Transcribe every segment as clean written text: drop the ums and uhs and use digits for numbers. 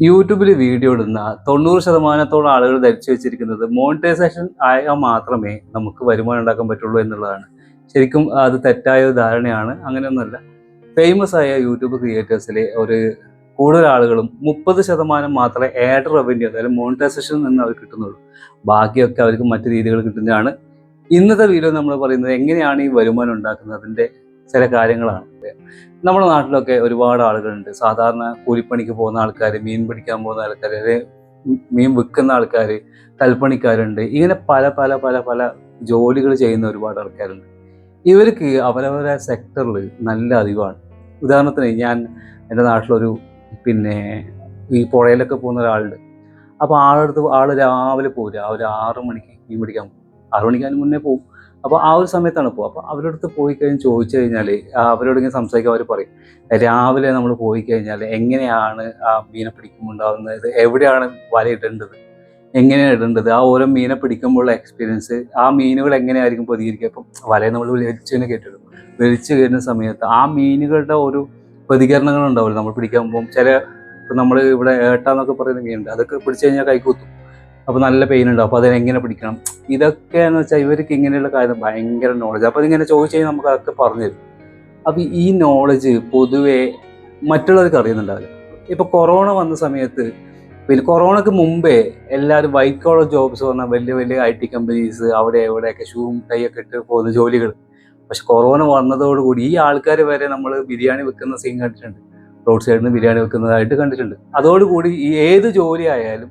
യൂട്യൂബിൽ വീഡിയോ ഇടുന്ന 90% ആളുകൾ ധരിച്ചു വെച്ചിരിക്കുന്നത് മോണിറ്റൈസേഷൻ ആയാൽ മാത്രമേ നമുക്ക് വരുമാനം ഉണ്ടാക്കാൻ പറ്റുള്ളൂ എന്നുള്ളതാണ്. ശരിക്കും അത് തെറ്റായ ഒരു ധാരണയാണ്. അങ്ങനെയൊന്നുമല്ല. ഫേമസ് ആയ യൂട്യൂബ് ക്രിയേറ്റേഴ്സിലെ ഒരു കൂടുതൽ ആളുകളും 30% മാത്രമേ ആഡ് റവന്യൂ അതായത് മോണിറ്റൈസേഷനിൽ നിന്ന് അവർ കിട്ടുന്നുള്ളൂ. ബാക്കിയൊക്കെ അവർക്ക് മറ്റു രീതികൾ കിട്ടുന്നതാണ്. ഇന്നത്തെ വീഡിയോ നമ്മൾ പറയുന്നത് എങ്ങനെയാണ് ഈ വരുമാനം ഉണ്ടാക്കുന്നതിൻ്റെ ചില കാര്യങ്ങളാണ്. നമ്മുടെ നാട്ടിലൊക്കെ ഒരുപാട് ആളുകളുണ്ട്. സാധാരണ കൂലിപ്പണിക്ക് പോകുന്ന ആൾക്കാർ, മീൻ പിടിക്കാൻ പോകുന്ന ആൾക്കാർ, മീൻ വിൽക്കുന്ന ആൾക്കാർ, കൽപ്പണിക്കാരുണ്ട്. ഇങ്ങനെ പല പല പല പല ജോലികൾ ചെയ്യുന്ന ഒരുപാട് ആൾക്കാരുണ്ട്. ഇവർക്ക് അവരവരുടെ സെക്ടറിൽ നല്ല അറിവാണ്. ഉദാഹരണത്തിന് എൻ്റെ നാട്ടിലൊരു പിന്നെ ഈ പുഴയിലൊക്കെ പോകുന്ന ഒരാളുണ്ട്. അപ്പോൾ ആൾ രാവിലെ പോകും. രാവിലെ 6 മണിക്ക് മീൻ പിടിക്കാൻ പോകും. 6 മണിക്ക് അതിന് മുന്നേ പോകും. അപ്പോൾ ആ ഒരു സമയത്താണ് പോകുക. അപ്പോൾ അവരുടെ അടുത്ത് പോയി കഴിഞ്ഞ് ചോദിച്ചു കഴിഞ്ഞാൽ അവരോട് ഇങ്ങനെ സംസാരിക്കാൻ അവർ പറയും, രാവിലെ നമ്മൾ പോയി കഴിഞ്ഞാൽ എങ്ങനെയാണ് ആ മീനെ പിടിക്കുമ്പോൾ ഉണ്ടാകുന്നത്, എവിടെയാണ് വല ഇടേണ്ടത്, എങ്ങനെയാണ് ഇടേണ്ടത്, ആ ഓരോ മീനെ പിടിക്കുമ്പോഴുള്ള എക്സ്പീരിയൻസ്, ആ മീനുകൾ എങ്ങനെയായിരിക്കും പ്രതികരിക്കുക. ഇപ്പം വലയെ നമ്മൾ വലിച്ചതിനെ കേട്ടിടും. വലിച്ചു കയറുന്ന സമയത്ത് ആ മീനുകളുടെ ഒരു പ്രതികരണങ്ങൾ ഉണ്ടാവില്ല. നമ്മൾ പിടിക്കാൻ പോകും. ഇപ്പം നമ്മൾ ഇവിടെ ഏട്ടാന്നൊക്കെ പറയുന്ന മീനുണ്ട്, അതൊക്കെ പിടിച്ചു കഴിഞ്ഞാൽ കൈക്കുത്തും. അപ്പോൾ നല്ല പെയിൻ ഉണ്ടാവും. അപ്പോൾ അതിനെങ്ങനെ പിടിക്കണം, ഇതൊക്കെയെന്ന് വെച്ചാൽ ഇവർക്ക് ഇങ്ങനെയുള്ള കാര്യം ഭയങ്കര നോളജ്. അപ്പോൾ ഇതിങ്ങനെ ചോദിച്ചു കഴിഞ്ഞാൽ നമുക്ക് അതൊക്കെ പറഞ്ഞു തരും. അപ്പോൾ ഈ നോളജ് പൊതുവേ മറ്റുള്ളവർക്ക് അറിയുന്നുണ്ടാവില്ല. ഇപ്പോൾ കൊറോണ വന്ന സമയത്ത്, പിന്നെ കൊറോണയ്ക്ക് മുമ്പേ എല്ലാവരും വൈറ്റ് കോളർ ജോബ്സ് പറഞ്ഞാൽ വലിയ വലിയ IT കമ്പനീസ് അവിടെ എവിടെയൊക്കെ ഷൂവും കൈയൊക്കെ ഇട്ട് പോകുന്ന ജോലികൾ. പക്ഷെ കൊറോണ വന്നതോടുകൂടി ഈ ആൾക്കാർ വരെ നമ്മൾ ബിരിയാണി വെക്കുന്ന സീൻ കണ്ടിട്ടുണ്ട്. റോഡ് സൈഡിൽ നിന്ന് ബിരിയാണി വെക്കുന്നതായിട്ട് കണ്ടിട്ടുണ്ട്. അതോടുകൂടി ഈ ഏത് ജോലി ആയാലും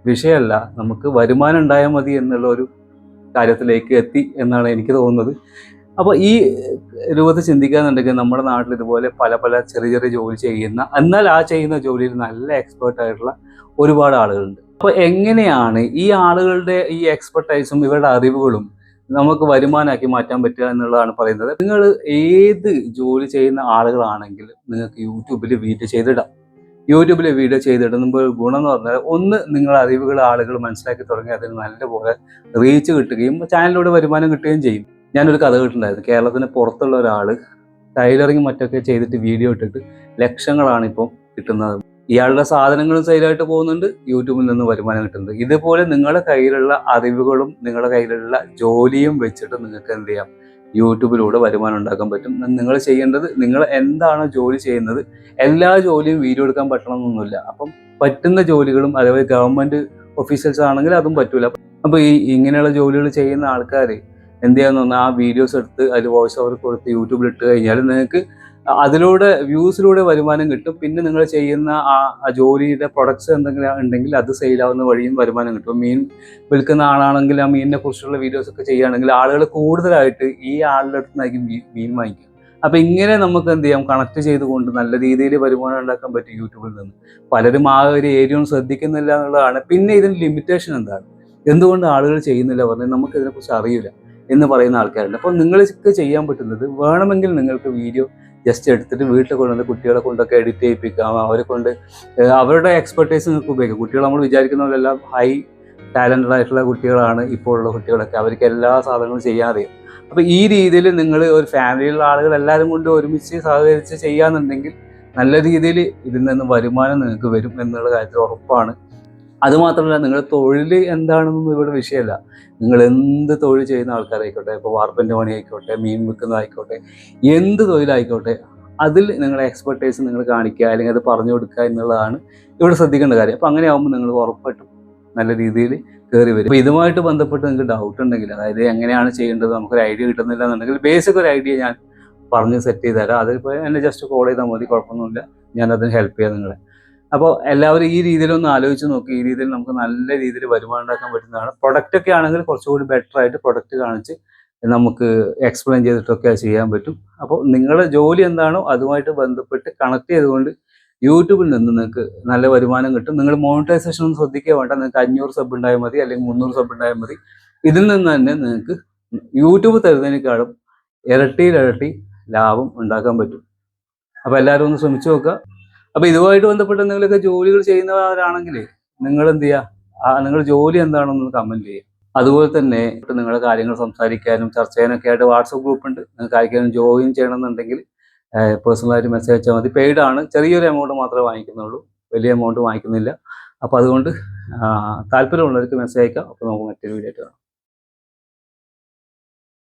വിഷയമല്ല, നമുക്ക് വരുമാനം ഉണ്ടായാൽ മതി എന്നുള്ള ഒരു കാര്യത്തിലേക്ക് എത്തി എന്നാണ് എനിക്ക് തോന്നുന്നത്. അപ്പോൾ ഈ രൂപത്തിൽ ചിന്തിക്കാന്നുണ്ടെങ്കിൽ നമ്മുടെ നാട്ടിൽ ഇതുപോലെ പല പല ചെറിയ ചെറിയ ജോലി ചെയ്യുന്ന, എന്നാൽ ആ ചെയ്യുന്ന ജോലിയിൽ നല്ല എക്സ്പേർട്ട് ആയിട്ടുള്ള ഒരുപാട് ആളുകളുണ്ട്. അപ്പോൾ എങ്ങനെയാണ് ഈ ആളുകളുടെ ഈ എക്സ്പെർട്ടൈസും ഇവരുടെ അറിവുകളും നമുക്ക് വരുമാനമാക്കി മാറ്റാൻ പറ്റുക എന്നുള്ളതാണ് പറയുന്നത്. നിങ്ങൾ ഏത് ജോലി ചെയ്യുന്ന ആളുകളാണെങ്കിലും നിങ്ങൾക്ക് യൂട്യൂബിൽ വീഡിയോ ചെയ്തിടുമ്പോൾ ഗുണം എന്ന് പറഞ്ഞാൽ, ഒന്ന്, നിങ്ങളുടെ അറിവുകൾ ആളുകൾ മനസ്സിലാക്കി തുടങ്ങി അതിന് നല്ലപോലെ റീച്ച് കിട്ടുകയും ചാനലിലൂടെ വരുമാനം കിട്ടുകയും ചെയ്യും. ഞാനൊരു കഥ കേട്ടിട്ടുണ്ടായിരുന്നു. കേരളത്തിന് പുറത്തുള്ള ഒരാൾ ടൈലറിങ് മറ്റൊക്കെ ചെയ്തിട്ട് വീഡിയോ ഇട്ടിട്ട് ലക്ഷങ്ങളാണ് ഇപ്പം കിട്ടുന്നത്. ഇയാളുടെ സാധനങ്ങളും സെയിലായിട്ട് പോകുന്നുണ്ട്, യൂട്യൂബിൽ നിന്ന് വരുമാനം കിട്ടുന്നുണ്ട്. ഇതുപോലെ നിങ്ങളുടെ കയ്യിലുള്ള അറിവുകളും നിങ്ങളുടെ കയ്യിലുള്ള ജോലിയും വെച്ചിട്ട് നിങ്ങൾക്ക് എന്ത് ചെയ്യാം, യൂട്യൂബിലൂടെ വരുമാനം ഉണ്ടാക്കാൻ പറ്റും. നിങ്ങൾ ചെയ്യേണ്ടത്, നിങ്ങൾ എന്താണ് ജോലി ചെയ്യുന്നത്, എല്ലാ ജോലിയും വീഡിയോ എടുക്കാൻ പറ്റണമെന്നൊന്നുമില്ല. അപ്പം പറ്റുന്ന ജോലികളും, അതേപോലെ ഗവൺമെൻറ് ഒഫീഷ്യൽസ് ആണെങ്കിൽ അതും പറ്റൂല. അപ്പോൾ ഇങ്ങനെയുള്ള ജോലികൾ ചെയ്യുന്ന ആൾക്കാർ എന്ത് ചെയ്യാന്ന് പറഞ്ഞാൽ, ആ വീഡിയോസ് എടുത്ത് അതിൽ വോയിസ് ഓവർ കൊടുത്ത് യൂട്യൂബിൽ ഇട്ട് കഴിഞ്ഞാൽ നിങ്ങൾക്ക് അതിലൂടെ വ്യൂസിലൂടെ വരുമാനം കിട്ടും. പിന്നെ നിങ്ങൾ ചെയ്യുന്ന ആ ജോലിയുടെ പ്രൊഡക്ട്സ് എന്തെങ്കിലും ഉണ്ടെങ്കിൽ അത് സെയിലാവുന്ന വഴിയും വരുമാനം കിട്ടും. മീൻ വിൽക്കുന്ന ആളാണെങ്കിൽ ആ മീനിനെ കുറിച്ചുള്ള വീഡിയോസ് ഒക്കെ ചെയ്യുകയാണെങ്കിൽ ആളുകൾ കൂടുതലായിട്ട് ഈ ആളുടെ അടുത്ത് നിന്നായിരിക്കും മീൻ വാങ്ങിക്കുക. അപ്പോൾ ഇങ്ങനെ നമുക്ക് എന്ത് ചെയ്യാം, കണക്ട് ചെയ്തുകൊണ്ട് നല്ല രീതിയിൽ വരുമാനം ഉണ്ടാക്കാൻ പറ്റും യൂട്യൂബിൽ നിന്ന്. പലരും ആ ഒരു ഏരിയ ഒന്നും ശ്രദ്ധിക്കുന്നില്ല എന്നുള്ളതാണ്. പിന്നെ ഇതിന് ലിമിറ്റേഷൻ എന്താണ്, എന്തുകൊണ്ട് ആളുകൾ ചെയ്യുന്നില്ല പറഞ്ഞാൽ നമുക്ക് ഇതിനെക്കുറിച്ച് അറിയില്ല എന്ന് പറയുന്ന ആൾക്കാരുണ്ട്. അപ്പോൾ നിങ്ങൾക്ക് ചെയ്യാൻ പറ്റുന്നത്, വേണമെങ്കിൽ നിങ്ങൾക്ക് വീഡിയോ ജസ്റ്റ് എടുത്തിട്ട് വീട്ടിൽ കൊണ്ടുവന്ന് കുട്ടികളെ കൊണ്ടൊക്കെ എഡിറ്റ് ചെയ്യിപ്പിക്കാം. അവരെ കൊണ്ട് അവരുടെ എക്സ്പെർട്ടൈസ് നിങ്ങൾക്ക് ഉപയോഗിക്കാം. കുട്ടികൾ നമ്മൾ വിചാരിക്കുന്ന പോലെല്ലാം ഹൈ ടാലൻറ്റഡ് ആയിട്ടുള്ള കുട്ടികളാണ് ഇപ്പോൾ ഉള്ള കുട്ടികളൊക്കെ. അവർക്ക് എല്ലാ സാധനങ്ങളും ചെയ്യാതെ. അപ്പോൾ ഈ രീതിയിൽ നിങ്ങൾ ഒരു ഫാമിലിയിലുള്ള ആളുകൾ എല്ലാവരും കൊണ്ട് ഒരുമിച്ച് സഹകരിച്ച് ചെയ്യാന്നുണ്ടെങ്കിൽ നല്ല രീതിയിൽ ഇതിൽ നിന്ന് വരുമാനം നിങ്ങൾക്ക് വരും എന്നുള്ള കാര്യത്തിൽ ഉറപ്പാണ്. അതുമാത്രമല്ല, നിങ്ങളുടെ തൊഴിൽ എന്താണെന്നൊന്നും ഇവിടെ വിഷയമല്ല. നിങ്ങൾ എന്ത് തൊഴിൽ ചെയ്യുന്ന ആൾക്കാരായിക്കോട്ടെ, ഇപ്പോൾ വാർപ്പിൻ്റെ പണി ആയിക്കോട്ടെ, മീൻ വിൽക്കുന്നതായിക്കോട്ടെ, എന്ത് തൊഴിലായിക്കോട്ടെ, അതിൽ നിങ്ങളുടെ എക്സ്പെർട്ടൈസ് നിങ്ങൾ കാണിക്കുക, അല്ലെങ്കിൽ അത് പറഞ്ഞു കൊടുക്കുക എന്നുള്ളതാണ് ഇവിടെ ശ്രദ്ധിക്കേണ്ട കാര്യം. അപ്പോൾ അങ്ങനെ ആകുമ്പോൾ നിങ്ങൾ ഉറപ്പായിട്ടും നല്ല രീതിയിൽ കയറി വരും. അപ്പോൾ ഇതുമായിട്ട് ബന്ധപ്പെട്ട് നിങ്ങൾക്ക് ഡൗട്ട് ഉണ്ടെങ്കിൽ, അതായത് എങ്ങനെയാണ് ചെയ്യേണ്ടത്, നമുക്കൊരു ഐഡിയ കിട്ടുന്നില്ല എന്നുണ്ടെങ്കിൽ ബേസിക് ഒരു ഐഡിയ ഞാൻ പറഞ്ഞ് സെറ്റ് ചെയ്ത് തരാം. അതിപ്പോൾ എന്നെ ജസ്റ്റ് കോൾ ചെയ്താൽ മതി, കുഴപ്പമൊന്നുമില്ല. ഞാനതിന് ഹെൽപ്പ് ചെയ്യാം നിങ്ങളെ. അപ്പോൾ എല്ലാവരും ഈ രീതിയിലൊന്ന് ആലോചിച്ച് നോക്കി. ഈ രീതിയിൽ നമുക്ക് നല്ല രീതിയിൽ വരുമാനം ഉണ്ടാക്കാൻ പറ്റുന്നതാണ്. പ്രൊഡക്റ്റൊക്കെ ആണെങ്കിൽ കുറച്ചുകൂടി ബെറ്റർ ആയിട്ട് പ്രൊഡക്റ്റ് കാണിച്ച് നമുക്ക് എക്സ്പ്ലെയിൻ ചെയ്തിട്ടൊക്കെ ചെയ്യാൻ പറ്റും. അപ്പോൾ നിങ്ങളുടെ ജോലി എന്താണോ അതുമായിട്ട് ബന്ധപ്പെട്ട് കണക്ട് ചെയ്തുകൊണ്ട് യൂട്യൂബിൽ നിന്ന് നിങ്ങൾക്ക് നല്ല വരുമാനം കിട്ടും. നിങ്ങൾ മോണിറ്റൈസേഷൻ ഒന്നും ശ്രദ്ധിക്കുക വേണ്ട. നിങ്ങൾക്ക് 500 സബ് ഉണ്ടായാൽ മതി, അല്ലെങ്കിൽ 300 സബ് ഉണ്ടായാൽ മതി. ഇതിൽ നിന്ന് തന്നെ നിങ്ങൾക്ക് യൂട്യൂബ് തരുന്നതിനേക്കാളും ഇരട്ടി ലാഭം ഉണ്ടാക്കാൻ പറ്റും. അപ്പോൾ എല്ലാവരും ഒന്ന് ശ്രമിച്ചു നോക്കുക. അപ്പോൾ ഇതുമായിട്ട് ബന്ധപ്പെട്ട് എന്തെങ്കിലുമൊക്കെ ജോലികൾ ചെയ്യുന്നവരാണെങ്കിൽ നിങ്ങൾ എന്ത് ചെയ്യുക, നിങ്ങളുടെ ജോലി എന്താണെന്ന് കമൻറ്റ് ചെയ്യുക. അതുപോലെ തന്നെ നിങ്ങളുടെ കാര്യങ്ങൾ സംസാരിക്കാനും ചർച്ച ചെയ്യാനൊക്കെ ആയിട്ട് വാട്സപ്പ് ഗ്രൂപ്പ് ഉണ്ട്. നിങ്ങൾക്ക് ആർക്കെങ്കിലും ജോയിൻ ചെയ്യണമെന്നുണ്ടെങ്കിൽ പേഴ്സണലായിട്ട് മെസ്സേജ് അയച്ചാൽ മതി. പെയ്ഡാണ്, ചെറിയൊരു എമൗണ്ട് മാത്രമേ വാങ്ങിക്കുന്നുള്ളൂ. വലിയ എമൗണ്ട് വാങ്ങിക്കുന്നില്ല. അപ്പോൾ അതുകൊണ്ട് താല്പര്യമുള്ളവർക്ക് മെസ്സേജ് അയക്കാം. അപ്പോൾ നമുക്ക് മറ്റൊരു വീഡിയോ ആയിട്ട് കാണാം.